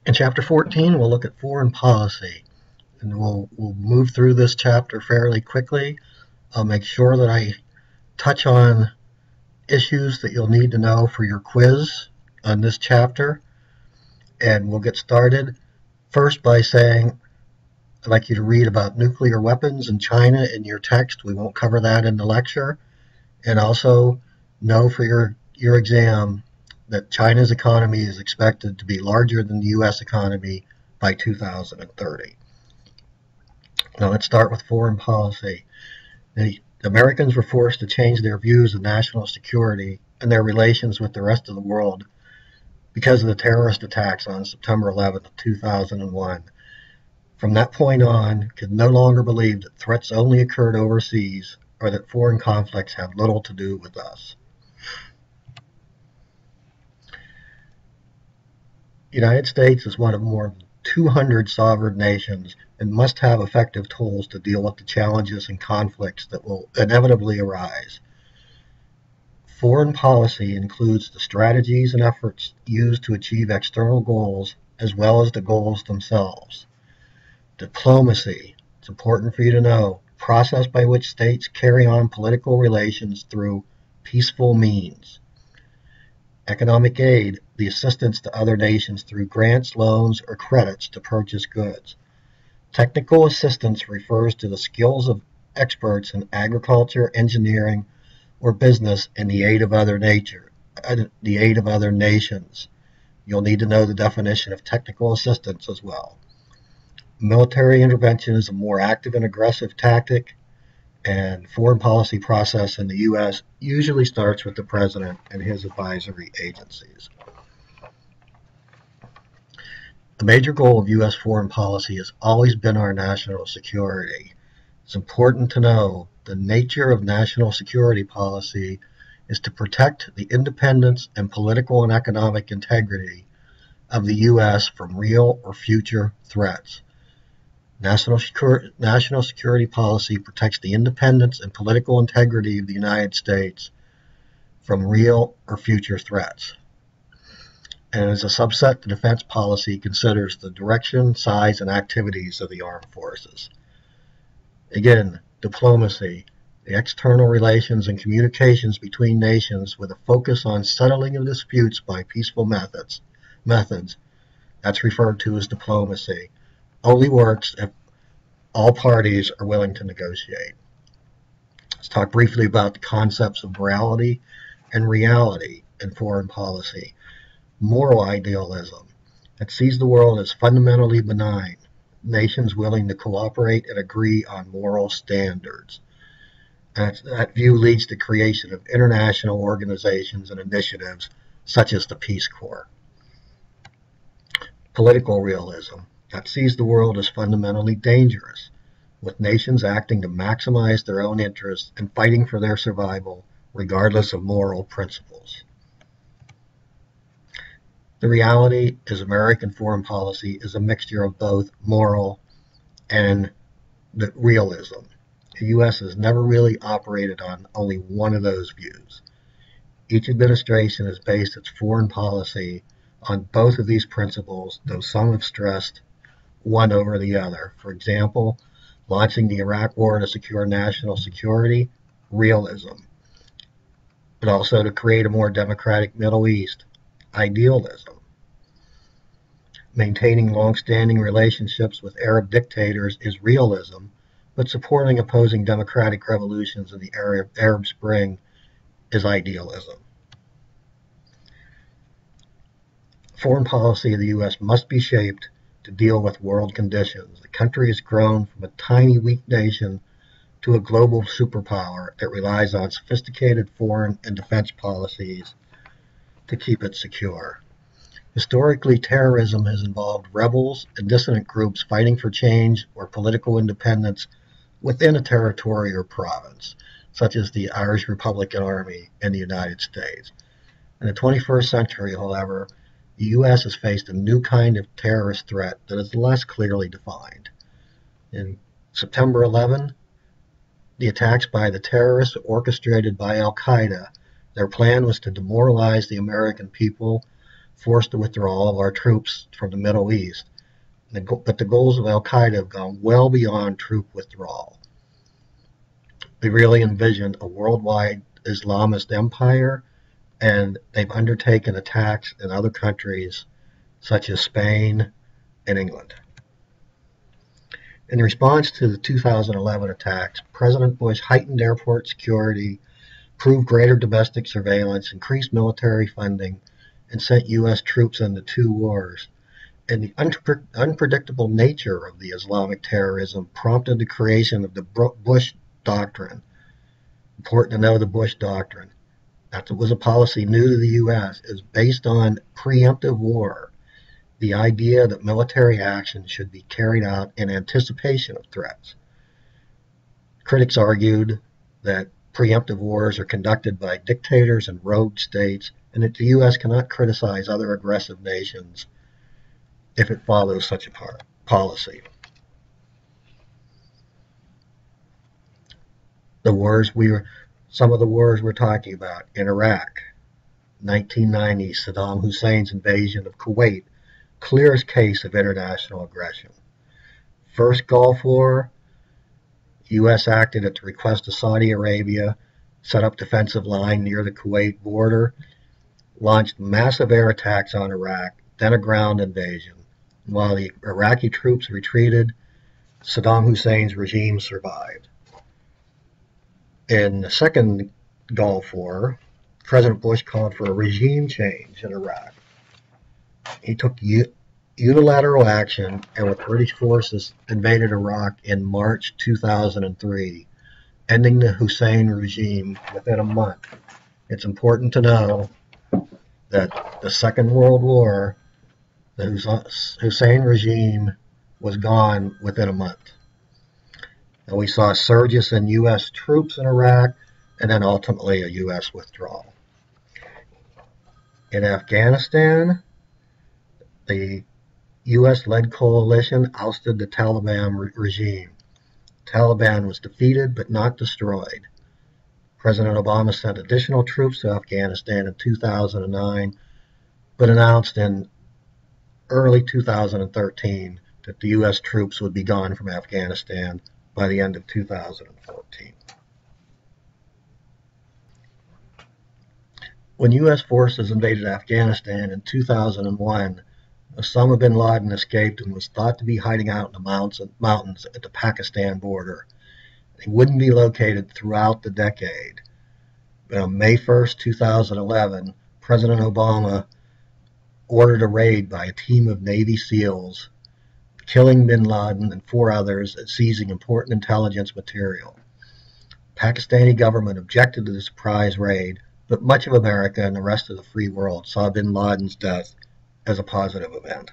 In Chapter 14, we'll look at foreign policy, and we'll move through this chapter fairly quickly. I'll make sure that I touch on issues that you'll need to know for your quiz on this chapter, and we'll get started first by saying I'd like you to read about nuclear weapons in China in your text. We won't cover that in the lecture. And also know for your exam that China's economy is expected to be larger than the U.S. economy by 2030. Now let's start with foreign policy. The Americans were forced to change their views of national security and their relations with the rest of the world because of the terrorist attacks on September 11th, 2001. From that point on, could no longer believe that threats only occurred overseas or that foreign conflicts have little to do with us. The United States is one of more than 200 sovereign nations and must have effective tools to deal with the challenges and conflicts that will inevitably arise. Foreign policy includes the strategies and efforts used to achieve external goals as well as the goals themselves. Diplomacy, it's important for you to know, process by which states carry on political relations through peaceful means. Economic aid, the assistance to other nations through grants, loans, or credits to purchase goods. Technical assistance refers to the skills of experts in agriculture, engineering, or business in the aid of other nations. You'll need to know the definition of technical assistance as well. Military intervention is a more active and aggressive tactic, and foreign policy process in the U.S. usually starts with the president and his advisory agencies. The major goal of U.S. foreign policy has always been our national security. It's important to know the nature of national security policy is to protect the independence and political and economic integrity of the U.S. from real or future threats. National security policy protects the independence and political integrity of the United States from real or future threats. And as a subset, the defense policy considers the direction, size, and activities of the armed forces. Again, diplomacy, the external relations and communications between nations with a focus on settling of disputes by peaceful methods. That's referred to as diplomacy. Only works if all parties are willing to negotiate. Let's talk briefly about the concepts of morality and reality in foreign policy. Moral idealism, that sees the world as fundamentally benign, nations willing to cooperate and agree on moral standards. That view leads to creation of international organizations and initiatives such as the Peace Corps. Political realism, that sees the world as fundamentally dangerous, with nations acting to maximize their own interests and fighting for their survival regardless of moral principles. The reality is American foreign policy is a mixture of both moral and the realism. The U.S. has never really operated on only one of those views. Each administration has based its foreign policy on both of these principles, though some have stressed one over the other. For example, launching the Iraq War to secure national security, realism, but also to create a more democratic Middle East, idealism. Maintaining long-standing relationships with Arab dictators is realism, but supporting opposing democratic revolutions in the Arab Spring is idealism. Foreign policy of the U.S. must be shaped to deal with world conditions. The country has grown from a tiny, weak nation to a global superpower that relies on sophisticated foreign and defense policies to keep it secure. Historically, terrorism has involved rebels and dissident groups fighting for change or political independence within a territory or province, such as the Irish Republican Army in the United States. In the 21st century, however, the U.S. has faced a new kind of terrorist threat that is less clearly defined. In September 11, the attacks by the terrorists orchestrated by Al-Qaeda, their plan was to demoralize the American people forced the withdrawal of our troops from the Middle East. But the goals of al-Qaeda have gone well beyond troop withdrawal. They really envisioned a worldwide Islamist empire, and they've undertaken attacks in other countries such as Spain and England. In response to the 2011 attacks, President Bush heightened airport security, proved greater domestic surveillance, increased military funding, and sent U.S. troops into 2 wars. And the unpredictable nature of the Islamic terrorism prompted the creation of the Bush Doctrine. Important to know the Bush Doctrine. That was a policy new to the U.S. is based on preemptive war, the idea that military action should be carried out in anticipation of threats. Critics argued that preemptive wars are conducted by dictators and rogue states, and that the U.S. cannot criticize other aggressive nations if it follows such a policy. Some of the wars we're talking about in Iraq, 1990, Saddam Hussein's invasion of Kuwait, clearest case of international aggression. First Gulf War, U.S. acted at the request of Saudi Arabia, set up defensive line near the Kuwait border, launched massive air attacks on Iraq, then a ground invasion. While the Iraqi troops retreated, Saddam Hussein's regime survived. In the second Gulf War, President Bush called for a regime change in Iraq. He took unilateral action and with British forces invaded Iraq in March 2003, ending the Hussein regime within a month. It's important to know that the Second World War, the Hussein regime was gone within a month. And we saw surges in U.S. troops in Iraq and then ultimately a U.S. withdrawal. In Afghanistan, the U.S.-led coalition ousted the Taliban regime. Taliban was defeated but not destroyed. President Obama sent additional troops to Afghanistan in 2009, but announced in early 2013 that the U.S. troops would be gone from Afghanistan by the end of 2014. When U.S. forces invaded Afghanistan in 2001, Osama bin Laden escaped and was thought to be hiding out in the mountains at the Pakistan border. He wouldn't be located throughout the decade. But on May 1st, 2011, President Obama ordered a raid by a team of Navy SEALs, killing bin Laden and 4 others and seizing important intelligence material. The Pakistani government objected to the surprise raid, but much of America and the rest of the free world saw bin Laden's death as a positive event.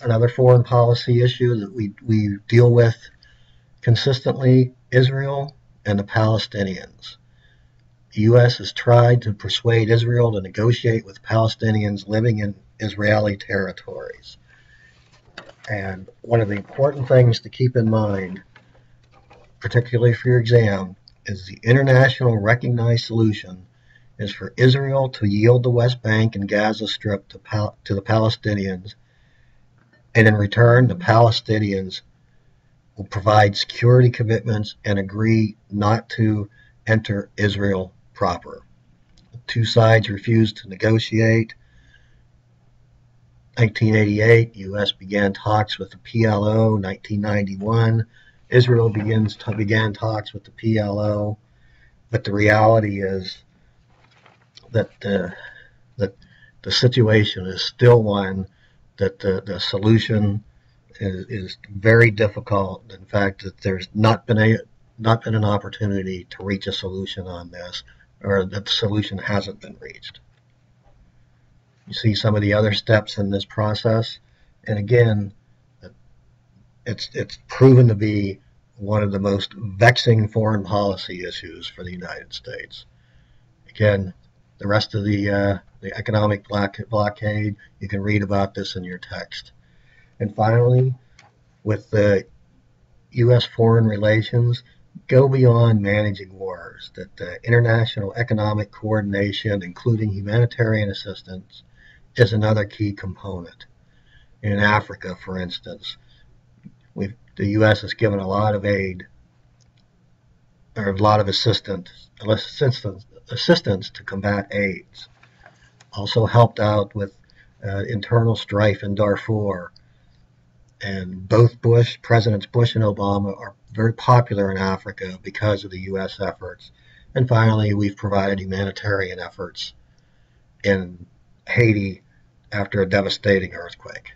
Another foreign policy issue that we deal with consistently, Israel and the Palestinians. The U.S. has tried to persuade Israel to negotiate with Palestinians living in Israeli territories. And one of the important things to keep in mind, particularly for your exam, is the international recognized solution is for Israel to yield the West Bank and Gaza Strip to the Palestinians, and in return the Palestinians will provide security commitments and agree not to enter Israel proper. The 2 sides refused to negotiate. 1988, U.S. began talks with the PLO. 1991, Israel began talks with the PLO. But the reality is that the situation is still one that the solution is very difficult. In fact, that there's not been an opportunity to reach a solution on this, or that the solution hasn't been reached. You see some of the other steps in this process, and again, it's proven to be one of the most vexing foreign policy issues for the United States. Again, the rest of the economic blockade, you can read about this in your text. And finally, with the U.S. foreign relations, go beyond managing wars, that international economic coordination, including humanitarian assistance, is another key component. In Africa, for instance, the U.S. has given a lot of aid or a lot of assistance to combat AIDS. Also helped out with internal strife in Darfur. And both Presidents Bush and Obama are very popular in Africa because of the U.S. efforts. And finally, we've provided humanitarian efforts in Haiti after a devastating earthquake.